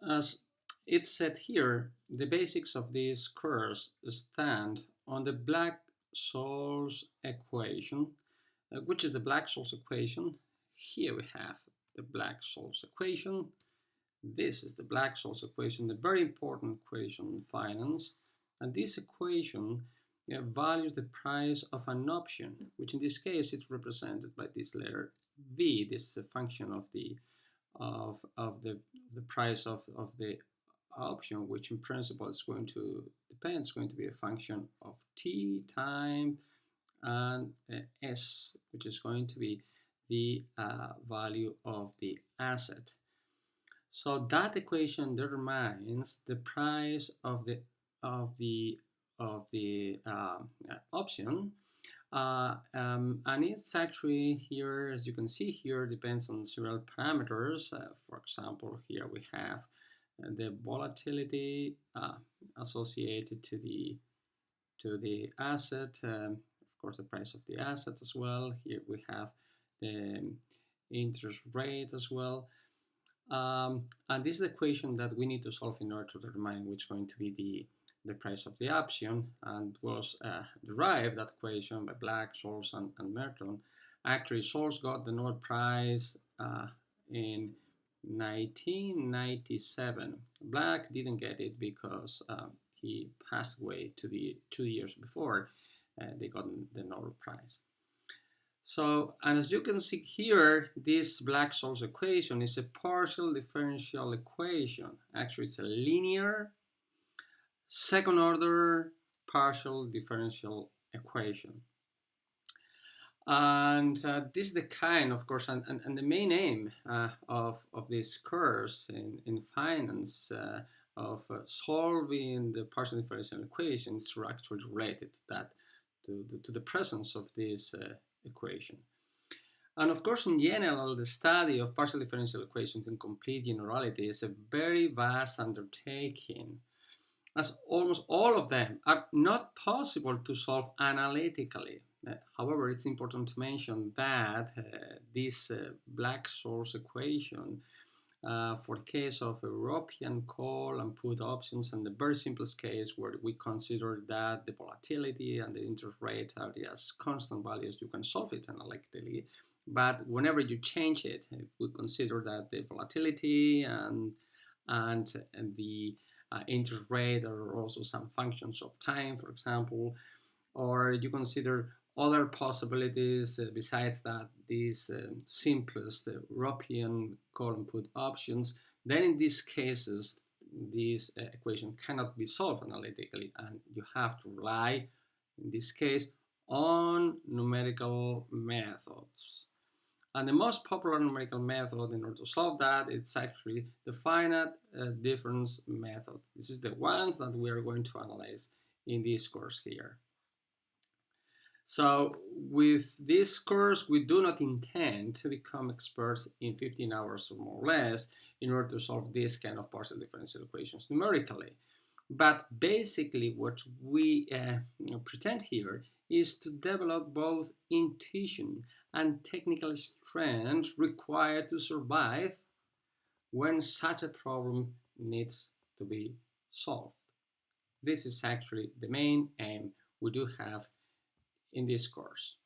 As it's said here, the basics of this course stand on the Black-Scholes equation, which is the Black-Scholes equation. Here we have the Black-Scholes equation. This is the Black-Scholes equation, the very important equation in finance. And this equation values the price of an option, which in this case is represented by this letter V. This is a function of the price of the option, which in principle is going to depend. It's going to be a function of t, time, and s, which is going to be the value of the asset. So that equation determines the price of the option, and it's actually here, as you can see here, depends on several parameters. For example, here we have the volatility associated to the asset, of course the price of the asset as well. Here we have the interest rate as well. And this is the equation that we need to solve in order to determine which is going to be the price of the option, and was derived, that equation, by Black-Scholes and Merton. Actually, Scholes got the Nobel Prize in 1997. Black didn't get it because he passed away 2 years before they got the Nobel Prize. So, and as you can see here, this Black-Scholes equation is a partial differential equation. Actually, it's a linear second order partial differential equation. And this is the kind, of course, and the main aim of this course in finance of solving the partial differential equations are actually related to that, to the presence of this equation. And of course, in general, the study of partial differential equations in complete generality is a very vast undertaking, as almost all of them are not possible to solve analytically. However, it's important to mention that this Black-Scholes equation, for the case of European call and put options, and the very simplest case where we consider that the volatility and the interest rate are just constant values, you can solve it analytically. But whenever you change it, if we consider that the volatility and the interest rate are also some functions of time, for example, or you consider other possibilities besides that, these simplest European call and put options, then in these cases, this equation cannot be solved analytically, and you have to rely, in this case, on numerical methods. And the most popular numerical method in order to solve that, it's actually the finite difference method. This is the ones that we are going to analyze in this course here. So with this course, we do not intend to become experts in 15 hours or more or less in order to solve this kind of partial differential equations numerically. But basically what we pretend here is to develop both intuition and technical strength required to survive when such a problem needs to be solved. This is actually the main aim we do have in this course.